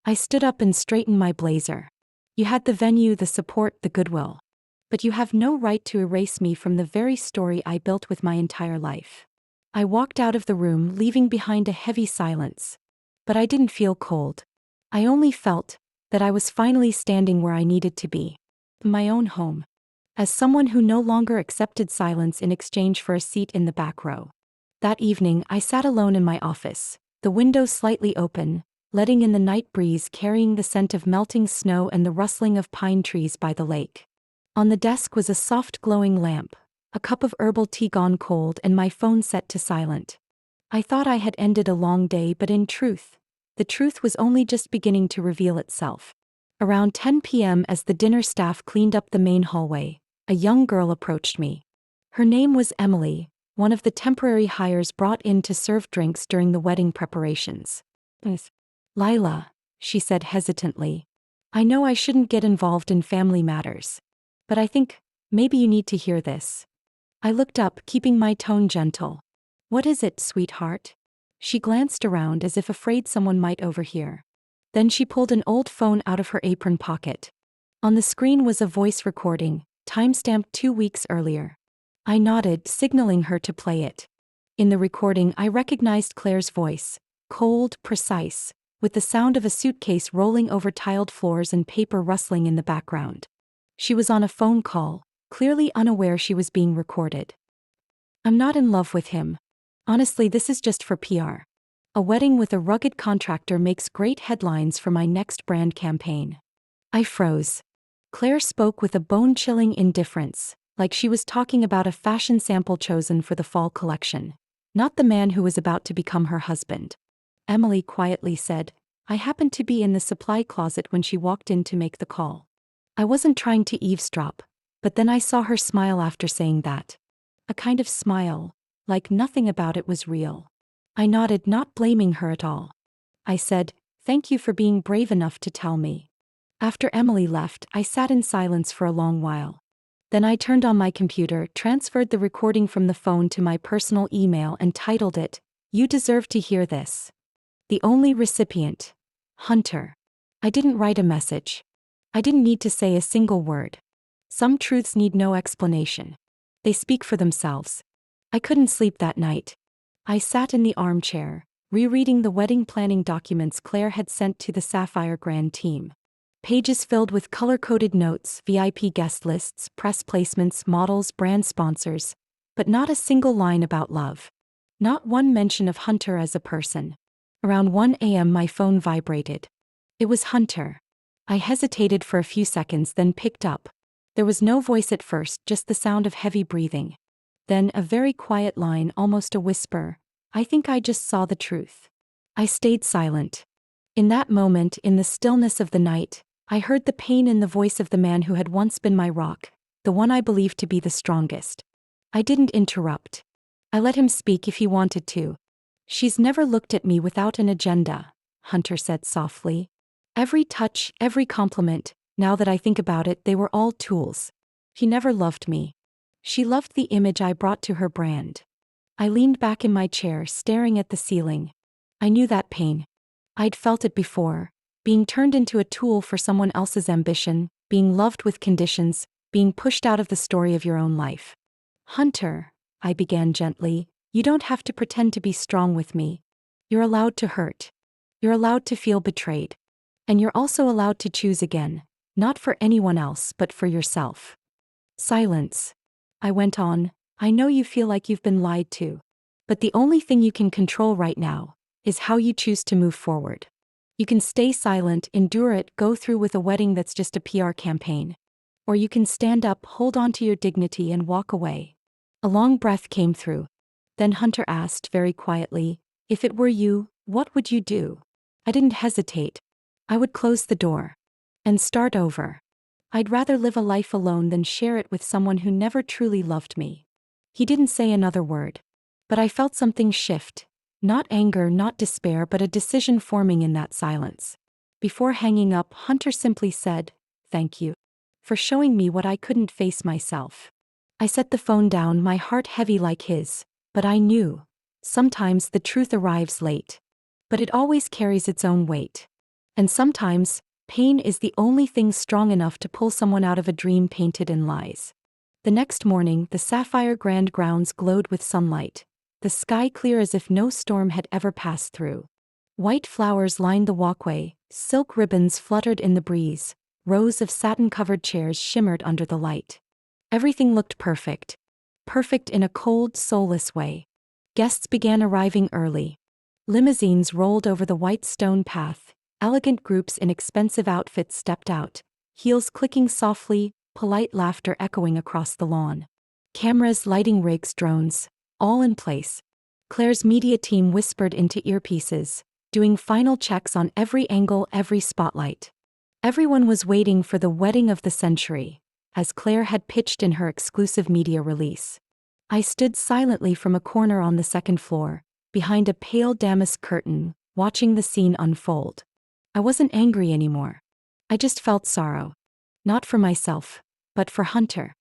I stood up and straightened my blazer. "You had the venue, the support, the goodwill. But you have no right to erase me from the very story I built with my entire life." I walked out of the room, leaving behind a heavy silence. But I didn't feel cold. I only felt that I was finally standing where I needed to be. In my own home. As someone who no longer accepted silence in exchange for a seat in the back row. That evening, I sat alone in my office, the window slightly open, letting in the night breeze carrying the scent of melting snow and the rustling of pine trees by the lake. On the desk was a soft glowing lamp, a cup of herbal tea gone cold, and my phone set to silent. I thought I had ended a long day, but in truth, the truth was only just beginning to reveal itself. Around 10 p.m., as the dinner staff cleaned up the main hallway, a young girl approached me. Her name was Emily, one of the temporary hires brought in to serve drinks during the wedding preparations. "Lila," she said hesitantly, "I know I shouldn't get involved in family matters. But I think maybe you need to hear this. I looked up, keeping my tone gentle. "What is it, sweetheart?" She glanced around as if afraid someone might overhear. Then she pulled an old phone out of her apron pocket. On the screen was a voice recording, timestamped 2 weeks earlier. I nodded, signaling her to play it. In the recording, I recognized Claire's voice, cold, precise, with the sound of a suitcase rolling over tiled floors and paper rustling in the background. She was on a phone call, clearly unaware she was being recorded. "I'm not in love with him. Honestly, this is just for PR. A wedding with a rugged contractor makes great headlines for my next brand campaign." I froze. Claire spoke with a bone-chilling indifference, like she was talking about a fashion sample chosen for the fall collection, not the man who was about to become her husband. Emily quietly said, "I happened to be in the supply closet when she walked in to make the call." I wasn't trying to eavesdrop, but then I saw her smile after saying that. A kind of smile, like nothing about it was real. I nodded, not blaming her at all. I said, "Thank you for being brave enough to tell me." After Emily left, I sat in silence for a long while. Then I turned on my computer, transferred the recording from the phone to my personal email and titled it, "You Deserve to Hear This." The only recipient, Hunter. I didn't write a message. I didn't need to say a single word. Some truths need no explanation. They speak for themselves. I couldn't sleep that night. I sat in the armchair, rereading the wedding planning documents Claire had sent to the Sapphire Grand team. Pages filled with color-coded notes, VIP guest lists, press placements, models, brand sponsors, but not a single line about love. Not one mention of Hunter as a person. Around 1 a.m. my phone vibrated. It was Hunter. I hesitated for a few seconds, then picked up. There was no voice at first, just the sound of heavy breathing. Then a very quiet line, almost a whisper, "I think I just saw the truth." I stayed silent. In that moment, in the stillness of the night, I heard the pain in the voice of the man who had once been my rock, the one I believed to be the strongest. I didn't interrupt. I let him speak if he wanted to. "She's never looked at me without an agenda," Hunter said softly. "Every touch, every compliment, now that I think about it, they were all tools. She never loved me. She loved the image I brought to her brand." I leaned back in my chair, staring at the ceiling. I knew that pain. I'd felt it before, being turned into a tool for someone else's ambition, being loved with conditions, being pushed out of the story of your own life. "Hunter," I began gently, "you don't have to pretend to be strong with me. You're allowed to hurt. You're allowed to feel betrayed. And you're also allowed to choose again, not for anyone else but for yourself." Silence. I went on, "I know you feel like you've been lied to. But the only thing you can control right now is how you choose to move forward. You can stay silent, endure it, go through with a wedding that's just a PR campaign. Or you can stand up, hold on to your dignity and walk away." A long breath came through. Then Hunter asked very quietly, "If it were you, what would you do?" I didn't hesitate. I would close the door. And start over. I'd rather live a life alone than share it with someone who never truly loved me. He didn't say another word. But I felt something shift. Not anger, not despair, but a decision forming in that silence. Before hanging up, Hunter simply said, "Thank you for showing me what I couldn't face myself." I set the phone down, my heart heavy like his, but I knew. Sometimes the truth arrives late. But it always carries its own weight. And sometimes, pain is the only thing strong enough to pull someone out of a dream painted in lies. The next morning, the Sapphire Grand grounds glowed with sunlight, the sky clear as if no storm had ever passed through. White flowers lined the walkway, silk ribbons fluttered in the breeze, rows of satin-covered chairs shimmered under the light. Everything looked perfect. Perfect in a cold, soulless way. Guests began arriving early. Limousines rolled over the white stone path. Elegant groups in expensive outfits stepped out, heels clicking softly, polite laughter echoing across the lawn. Cameras, lighting rigs, drones, all in place. Claire's media team whispered into earpieces, doing final checks on every angle, every spotlight. Everyone was waiting for the wedding of the century, as Claire had pitched in her exclusive media release. I stood silently from a corner on the second floor, behind a pale damask curtain, watching the scene unfold. I wasn't angry anymore. I just felt sorrow. Not for myself, but for Hunter.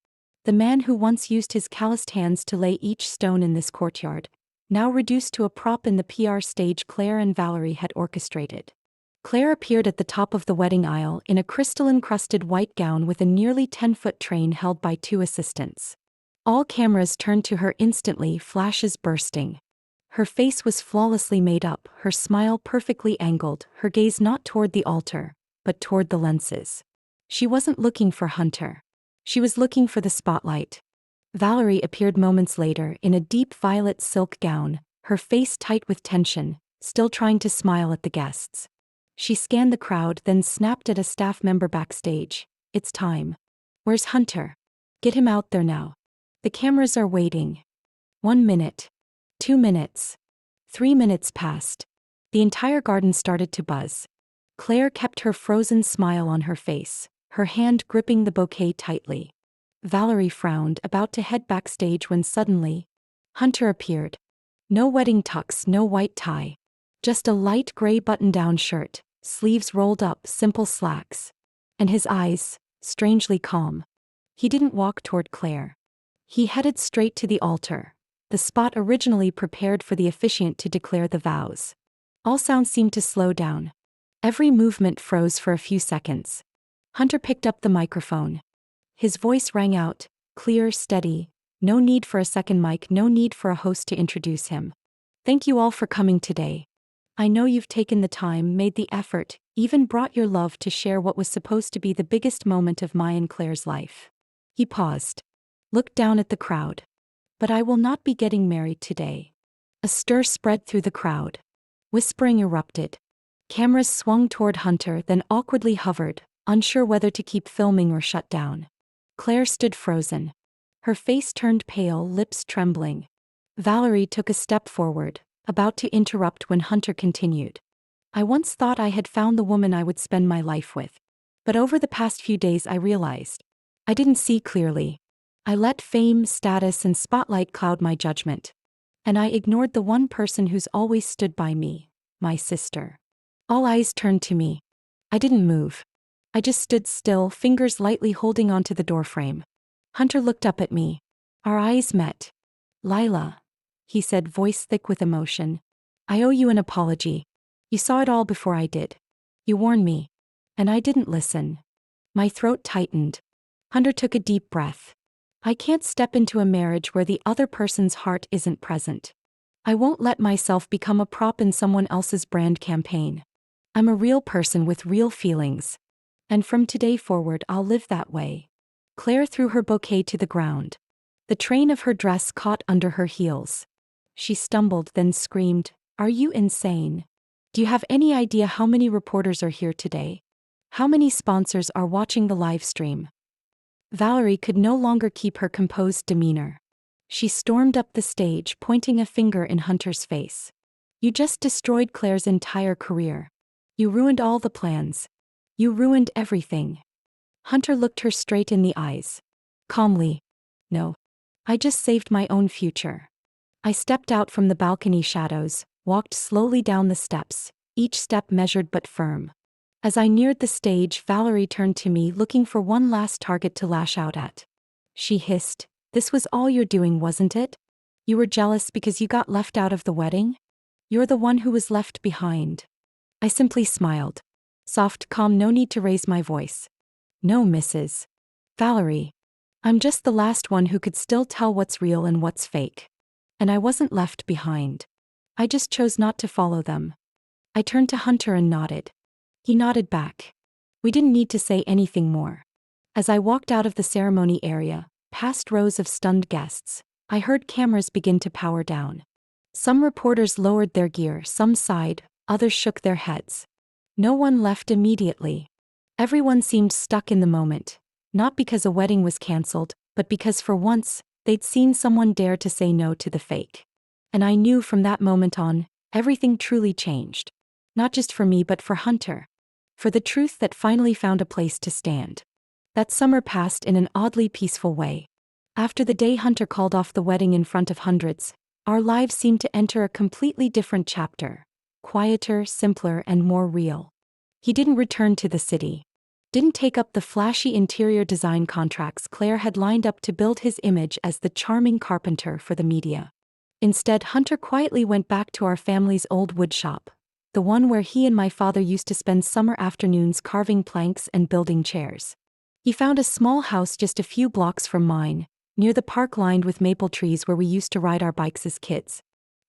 The man who once used his calloused hands to lay each stone in this courtyard, now reduced to a prop in the PR stage Claire and Valerie had orchestrated. Claire appeared at the top of the wedding aisle in a crystal-encrusted white gown with a nearly 10-foot train held by 2 assistants. All cameras turned to her instantly, flashes bursting. Her face was flawlessly made up, her smile perfectly angled, her gaze not toward the altar, but toward the lenses. She wasn't looking for Hunter. She was looking for the spotlight. Valerie appeared moments later in a deep violet silk gown, her face tight with tension, still trying to smile at the guests. She scanned the crowd, then snapped at a staff member backstage. "It's time. Where's Hunter? Get him out there now. The cameras are waiting." 1 minute. 2 minutes. 3 minutes passed. The entire garden started to buzz. Claire kept her frozen smile on her face, her hand gripping the bouquet tightly. Valerie frowned, about to head backstage when suddenly, Hunter appeared. No wedding tux, no white tie. Just a light gray button-down shirt, sleeves rolled up, simple slacks. And his eyes, strangely calm. He didn't walk toward Claire. He headed straight to the altar, the spot originally prepared for the officiant to declare the vows. All sound seemed to slow down. Every movement froze for a few seconds. Hunter picked up the microphone. His voice rang out, clear, steady. No need for a second mic, no need for a host to introduce him. "Thank you all for coming today. I know you've taken the time, made the effort, even brought your love to share what was supposed to be the biggest moment of my and Claire's life." He paused, looked down at the crowd. "But I will not be getting married today." A stir spread through the crowd. Whispering erupted. Cameras swung toward Hunter, then awkwardly hovered, unsure whether to keep filming or shut down. Claire stood frozen. Her face turned pale, lips trembling. Valerie took a step forward, about to interrupt when Hunter continued. "I once thought I had found the woman I would spend my life with. But over the past few days I realized I didn't see clearly. I let fame, status, and spotlight cloud my judgment. And I ignored the one person who's always stood by me, my sister." All eyes turned to me. I didn't move. I just stood still, fingers lightly holding onto the doorframe. Hunter looked up at me. Our eyes met. "Lila," he said, voice thick with emotion. "I owe you an apology. You saw it all before I did. You warned me. And I didn't listen." My throat tightened. Hunter took a deep breath. "I can't step into a marriage where the other person's heart isn't present. I won't let myself become a prop in someone else's brand campaign. I'm a real person with real feelings. And from today forward I'll live that way." Claire threw her bouquet to the ground. The train of her dress caught under her heels. She stumbled, then screamed, "Are you insane? Do you have any idea how many reporters are here today? How many sponsors are watching the live stream?" Valerie could no longer keep her composed demeanor. She stormed up the stage, pointing a finger in Hunter's face. "You just destroyed Claire's entire career. You ruined all the plans. You ruined everything." Hunter looked her straight in the eyes. Calmly. "No. I just saved my own future." I stepped out from the balcony shadows, walked slowly down the steps, each step measured but firm. As I neared the stage, Valerie turned to me, looking for one last target to lash out at. She hissed, "This was all you're doing, wasn't it? You were jealous because you got left out of the wedding? You're the one who was left behind." I simply smiled. Soft, calm, no need to raise my voice. "No, Mrs. Valerie. I'm just the last one who could still tell what's real and what's fake. And I wasn't left behind. I just chose not to follow them." I turned to Hunter and nodded. He nodded back. We didn't need to say anything more. As I walked out of the ceremony area, past rows of stunned guests, I heard cameras begin to power down. Some reporters lowered their gear, some sighed, others shook their heads. No one left immediately. Everyone seemed stuck in the moment, not because a wedding was cancelled, but because for once, they'd seen someone dare to say no to the fake. And I knew from that moment on, everything truly changed. Not just for me but for Hunter. For the truth that finally found a place to stand. That summer passed in an oddly peaceful way. After the day Hunter called off the wedding in front of hundreds, our lives seemed to enter a completely different chapter. Quieter, simpler, and more real. He didn't return to the city. didn't take up the flashy interior design contracts Claire had lined up to build his image as the charming carpenter for the media. Instead, Hunter quietly went back to our family's old woodshop, the one where he and my father used to spend summer afternoons carving planks and building chairs. He found a small house just a few blocks from mine, near the park lined with maple trees where we used to ride our bikes as kids.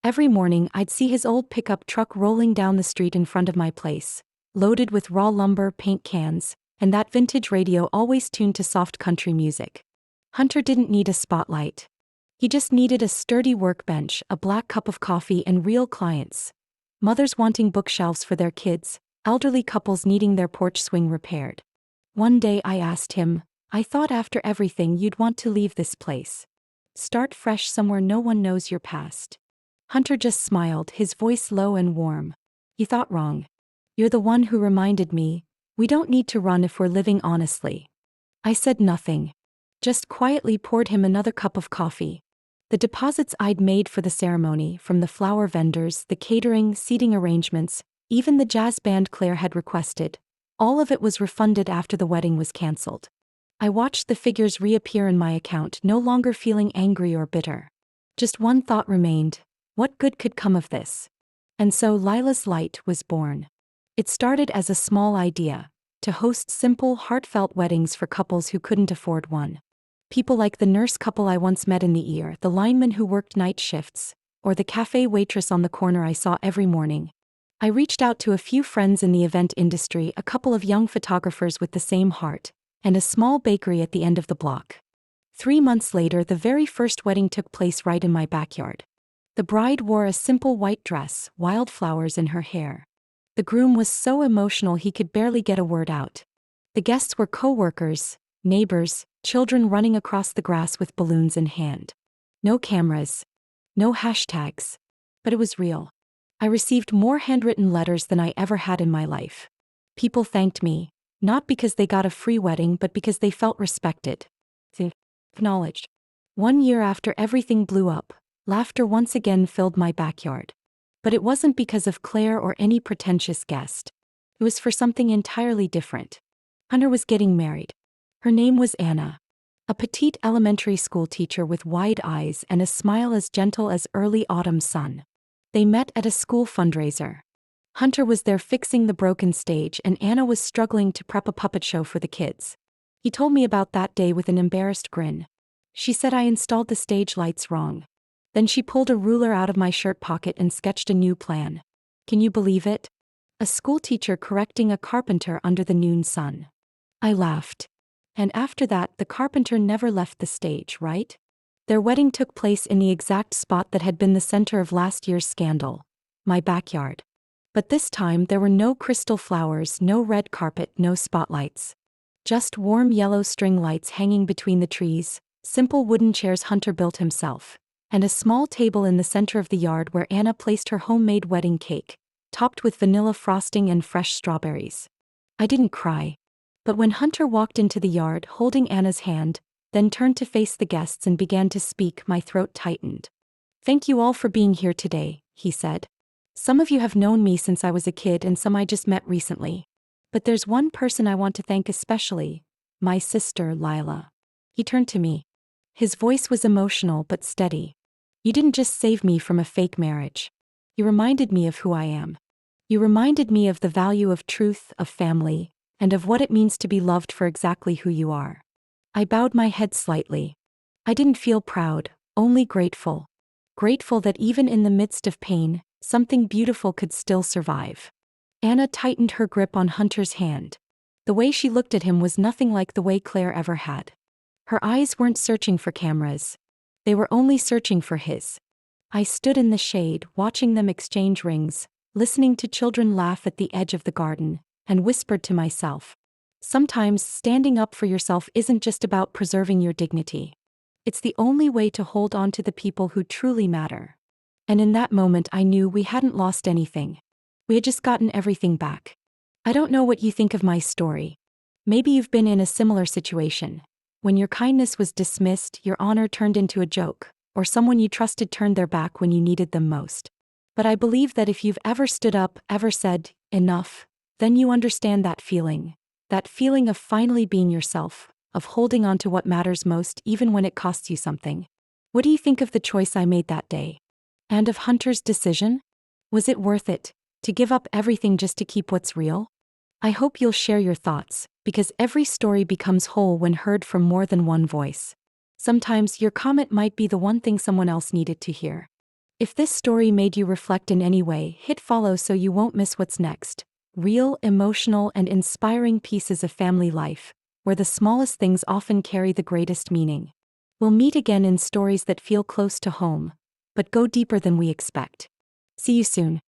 Every morning, I'd see his old pickup truck rolling down the street in front of my place, loaded with raw lumber, paint cans, and that vintage radio always tuned to soft country music. Hunter didn't need a spotlight. He just needed a sturdy workbench, a black cup of coffee, and real clients. Mothers wanting bookshelves for their kids, elderly couples needing their porch swing repaired. One day I asked him, "I thought after everything you'd want to leave this place. Start fresh somewhere no one knows your past." Hunter just smiled, his voice low and warm. "You thought wrong. You're the one who reminded me, we don't need to run if we're living honestly." I said nothing. Just quietly poured him another cup of coffee. The deposits I'd made for the ceremony, from the flower vendors, the catering, seating arrangements, even the jazz band Claire had requested, all of it was refunded after the wedding was cancelled. I watched the figures reappear in my account, no longer feeling angry or bitter. Just one thought remained: what good could come of this? And so Lila's Light was born. It started as a small idea, to host simple, heartfelt weddings for couples who couldn't afford one. People like the nurse couple I once met in the ER, the lineman who worked night shifts, or the cafe waitress on the corner I saw every morning. I reached out to a few friends in the event industry, a couple of young photographers with the same heart, and a small bakery at the end of the block. 3 months later, the very first wedding took place right in my backyard. The bride wore a simple white dress, wildflowers in her hair. The groom was so emotional he could barely get a word out. The guests were co-workers, neighbors, children running across the grass with balloons in hand. No cameras. No hashtags. But it was real. I received more handwritten letters than I ever had in my life. People thanked me, not because they got a free wedding but because they felt respected. Acknowledged. 1 year after everything blew up, laughter once again filled my backyard. But it wasn't because of Claire or any pretentious guest. It was for something entirely different. Hunter was getting married. Her name was Anna. A petite elementary school teacher with wide eyes and a smile as gentle as early autumn sun. They met at a school fundraiser. Hunter was there fixing the broken stage and Anna was struggling to prep a puppet show for the kids. He told me about that day with an embarrassed grin. She said I installed the stage lights wrong. Then she pulled a ruler out of my shirt pocket and sketched a new plan. Can you believe it? A school teacher correcting a carpenter under the noon sun. I laughed. And after that, the carpenter never left the stage, right? Their wedding took place in the exact spot that had been the center of last year's scandal, my backyard. But this time there were no crystal flowers, no red carpet, no spotlights. Just warm yellow string lights hanging between the trees, simple wooden chairs Hunter built himself, and a small table in the center of the yard where Anna placed her homemade wedding cake, topped with vanilla frosting and fresh strawberries. I didn't cry. But when Hunter walked into the yard holding Anna's hand, then turned to face the guests and began to speak, my throat tightened. "Thank you all for being here today," he said. "Some of you have known me since I was a kid and some I just met recently. But there's one person I want to thank especially, my sister Lila." He turned to me. His voice was emotional but steady. "You didn't just save me from a fake marriage. You reminded me of who I am. You reminded me of the value of truth, of family, and of what it means to be loved for exactly who you are." I bowed my head slightly. I didn't feel proud, only grateful. Grateful that even in the midst of pain, something beautiful could still survive. Anna tightened her grip on Hunter's hand. The way she looked at him was nothing like the way Claire ever had. Her eyes weren't searching for cameras. They were only searching for his. I stood in the shade, watching them exchange rings, listening to children laugh at the edge of the garden, and whispered to myself, sometimes standing up for yourself isn't just about preserving your dignity. It's the only way to hold on to the people who truly matter. And in that moment I knew we hadn't lost anything. We had just gotten everything back. I don't know what you think of my story. Maybe you've been in a similar situation. When your kindness was dismissed, your honor turned into a joke, or someone you trusted turned their back when you needed them most. But I believe that if you've ever stood up, ever said, enough, then you understand that feeling. That feeling of finally being yourself, of holding on to what matters most even when it costs you something. What do you think of the choice I made that day? And of Hunter's decision? Was it worth it, to give up everything just to keep what's real? I hope you'll share your thoughts, because every story becomes whole when heard from more than one voice. Sometimes your comment might be the one thing someone else needed to hear. If this story made you reflect in any way, hit follow so you won't miss what's next. Real, emotional, and inspiring pieces of family life, where the smallest things often carry the greatest meaning. We'll meet again in stories that feel close to home, but go deeper than we expect. See you soon.